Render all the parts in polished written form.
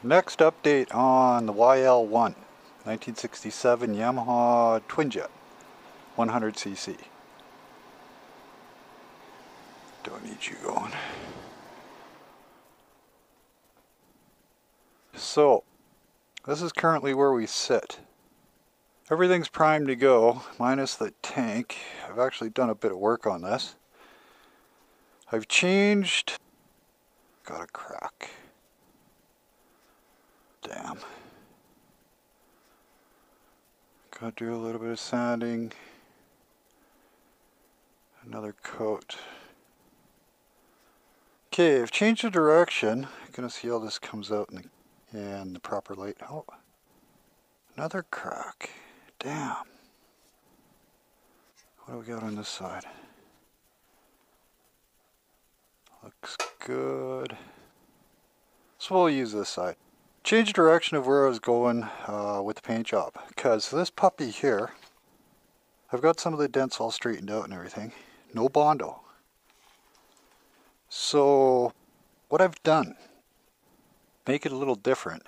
Next update on the YL1 1967 Yamaha Twin Jet 100cc. Don't need you going. So, this is currently where we sit. Everything's primed to go, minus the tank. I've actually done a bit of work on this. I've changed... Got a crack. Damn. Gotta do a little bit of sanding. Another coat. Okay, I've changed the direction. I'm gonna see how this comes out in the proper light. Oh, another crack. Damn. What do we got on this side? Looks good. So we'll use this side. Change direction of where I was going with the paint job, because this puppy here, I've got some of the dents all straightened out and everything. No Bondo. So what I've done, make it a little different.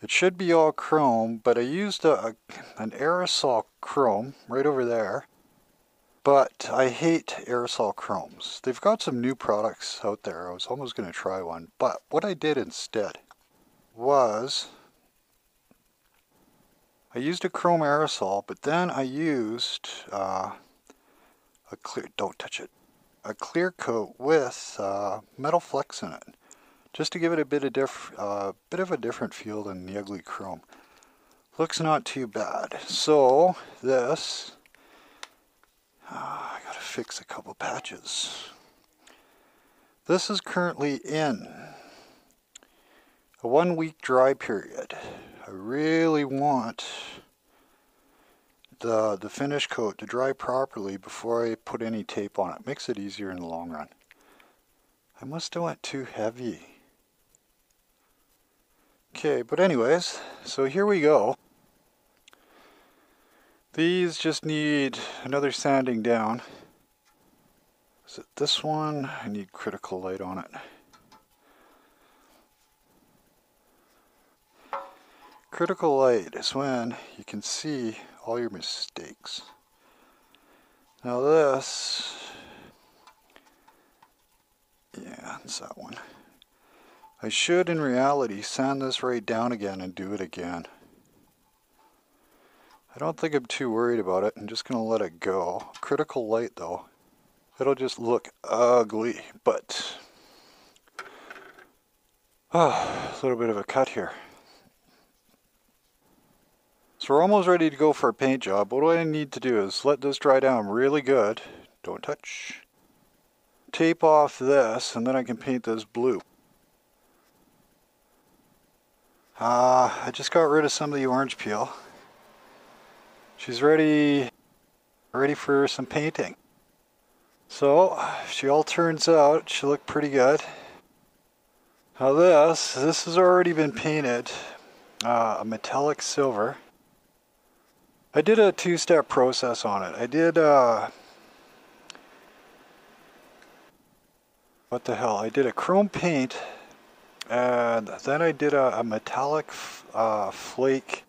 It should be all chrome, but I used an aerosol chrome right over there. But I hate aerosol chromes. They've got some new products out there. I was almost going to try one. But what I did instead was I used a chrome aerosol, but then I used a clear, don't touch it, a clear coat with metal flecks in it, just to give it a bit of a different feel than the ugly chrome. Looks not too bad. So this, I gotta fix a couple patches. This is currently in a 1 week dry period. I really want the finish coat to dry properly before I put any tape on it. Makes it easier in the long run. I must have went too heavy. Okay, but anyways, so here we go. These just need another sanding down. Is it this one? I need critical light on it. Critical light is when you can see all your mistakes. Now this, yeah, it's that one. I should in reality sand this right down again and do it again. I don't think I'm too worried about it. I'm just going to let it go. Critical light though, it'll just look ugly, but a little bit of a cut here. So we're almost ready to go for a paint job. What I need to do is let this dry down really good. Don't touch. Tape off this and then I can paint this blue. I just got rid of some of the orange peel. She's ready for some painting. So she all turns out, she looked pretty good. Now this has already been painted a metallic silver. I did a two-step process on it. I did what the hell? I did a chrome paint, and then I did a metallic flake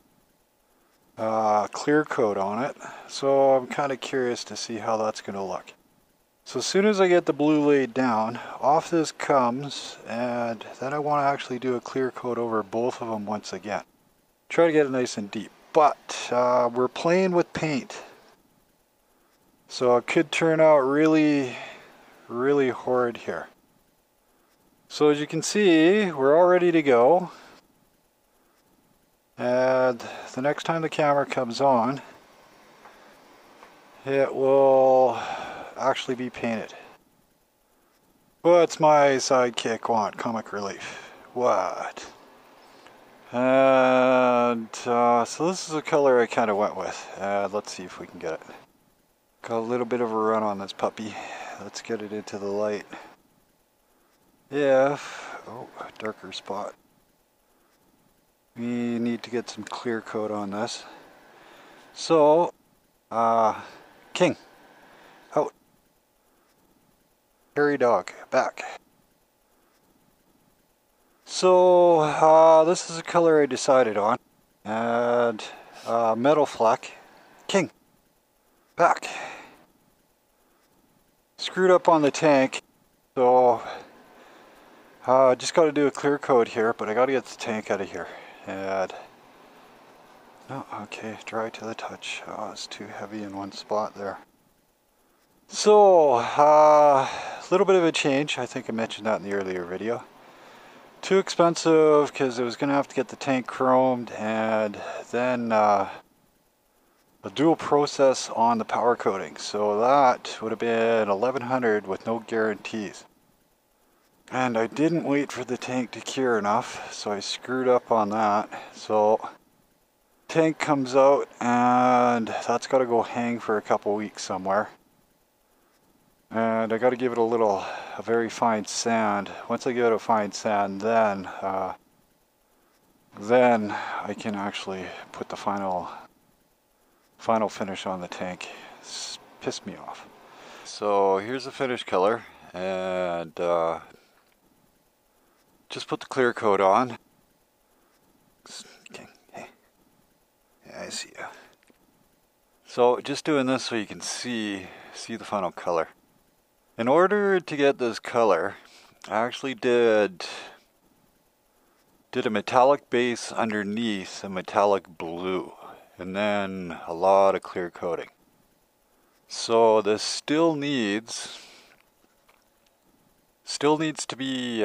clear coat on it. So I'm kind of curious to see how that's going to look. So as soon as I get the blue laid down, off this comes, and then I want to actually do a clear coat over both of them once again. Try to get it nice and deep. But we're playing with paint, so it could turn out really, really horrid here. So as you can see, we're all ready to go. And the next time the camera comes on, it will actually be painted. What's my sidekick want? Comic relief. What? And so this is the color I kind of went with. Let's see if we can get it. Got a little bit of a run on this puppy. Let's get it into the light. Oh, a darker spot. We need to get some clear coat on this. So, King, out. Hairy dog, back. So this is the color I decided on, and metal fleck. King, back. Screwed up on the tank, so just got to do a clear coat here, but I got to get the tank out of here. And no, okay, dry to the touch. Oh, it's too heavy in one spot there. So a little bit of a change. I think I mentioned that in the earlier video. Too expensive because I was going to have to get the tank chromed, and then a dual process on the power coating. So that would have been $1,100 with no guarantees. And I didn't wait for the tank to cure enough, so I screwed up on that. So tank comes out, and that's got to go hang for a couple weeks somewhere. And I got to give it a very fine sand. Once I give it a fine sand, then I can actually put the final finish on the tank. It's pissed me off. So here's the finish color, and just put the clear coat on. Okay. Hey, yeah, I see you. So just doing this so you can see the final color. In order to get this color, I actually did a metallic base underneath a metallic blue, and then a lot of clear coating. So this still needs to be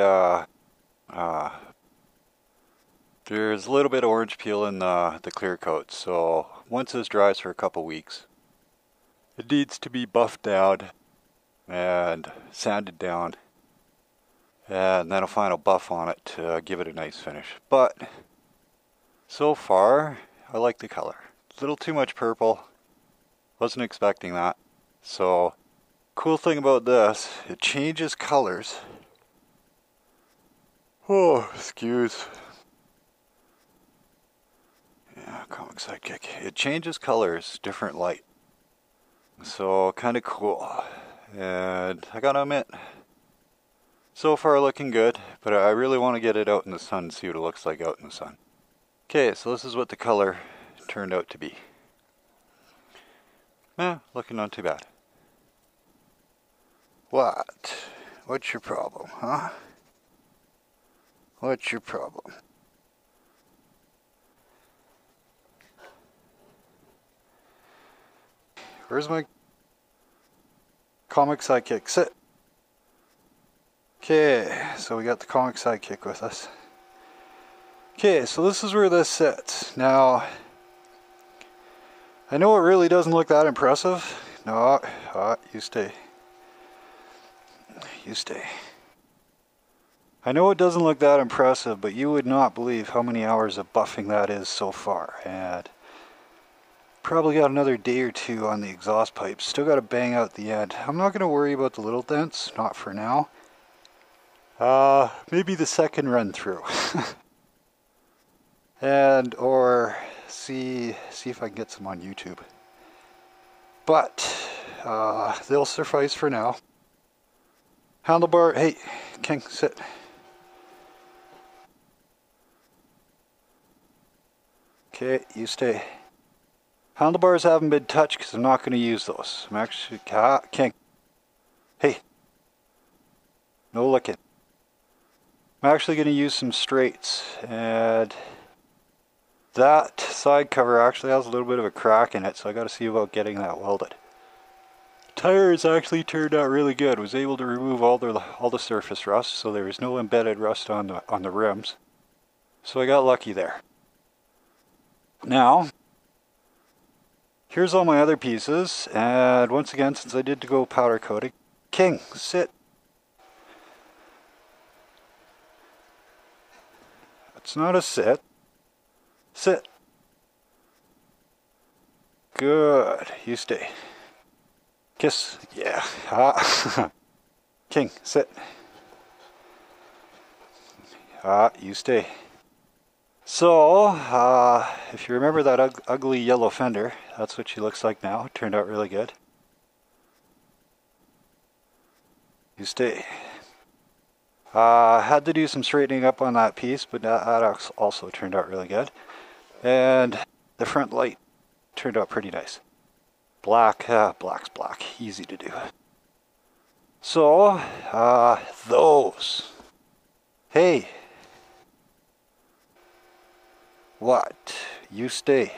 there's a little bit of orange peel in the clear coat. So once this dries for a couple weeks, it needs to be buffed down and sanded down, and then a final buff on it to give it a nice finish. But so far I like the color. A little too much purple, wasn't expecting that. So cool thing about this, it changes colors. Oh, excuse. Yeah, comic sidekick. It changes colors, different light. So kind of cool. And I gotta admit, so far looking good, but I really want to get it out in the sun and see what it looks like out in the sun. Okay, so this is what the color turned out to be. Looking not too bad. What? What's your problem, huh? What's your problem? Where's my comic sidekick? Sit. Okay, so we got the comic sidekick with us. Okay, so this is where this sits. Now, I know it really doesn't look that impressive. No, you stay. You stay. I know it doesn't look that impressive, but you would not believe how many hours of buffing that is so far. And probably got another day or two on the exhaust pipes. Still got to bang out the end. I'm not going to worry about the little dents, not for now. Maybe the second run through. And or see if I can get some on YouTube. But they'll suffice for now. Handlebar, hey, King, sit. Okay, you stay. Handlebars haven't been touched because I'm not going to use those. I'm actually, King. Hey, no looking. I'm actually going to use some straights, and that side cover actually has a little bit of a crack in it, so I got to see about getting that welded. Tires actually turned out really good. Was able to remove all the surface rust, so there was no embedded rust on the rims. So I got lucky there. Now, here's all my other pieces, and once again, since I did to go powder coating, King, sit. It's not a sit. Sit. Good. You stay. Kiss. Yeah. King, sit. You stay. So, if you remember that ugly yellow fender, that's what she looks like now. It turned out really good. You stay. Had to do some straightening up on that piece, but that also turned out really good. And the front light turned out pretty nice. Black's black, easy to do. So, those. Hey. What? You stay.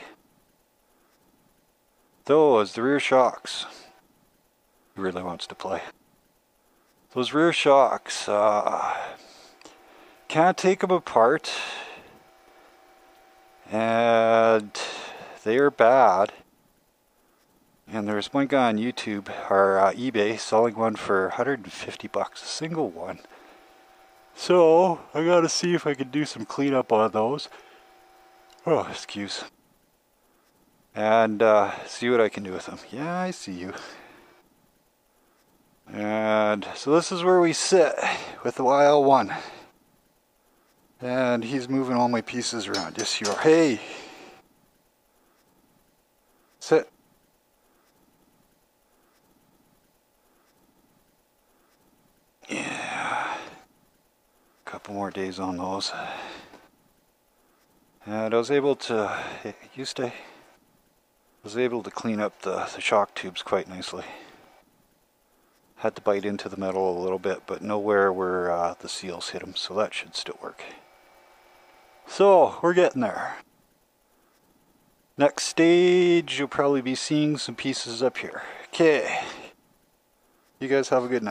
Those, the rear shocks. He really wants to play. Those rear shocks, can't take them apart. And they are bad. And there's one guy on YouTube or eBay selling one for 150 bucks, a single one. So I gotta see if I can do some cleanup on those. Oh, excuse. And see what I can do with them. Yeah, I see you. And so this is where we sit with the YL1. And he's moving all my pieces around. Yes, you are. Hey! Sit. Yeah. Couple more days on those. And I was able to, you stay. I was able to clean up the shock tubes quite nicely. Had to bite into the metal a little bit, but nowhere where the seals hit them, so that should still work. So, we're getting there. Next stage, you'll probably be seeing some pieces up here. Okay. You guys have a good night.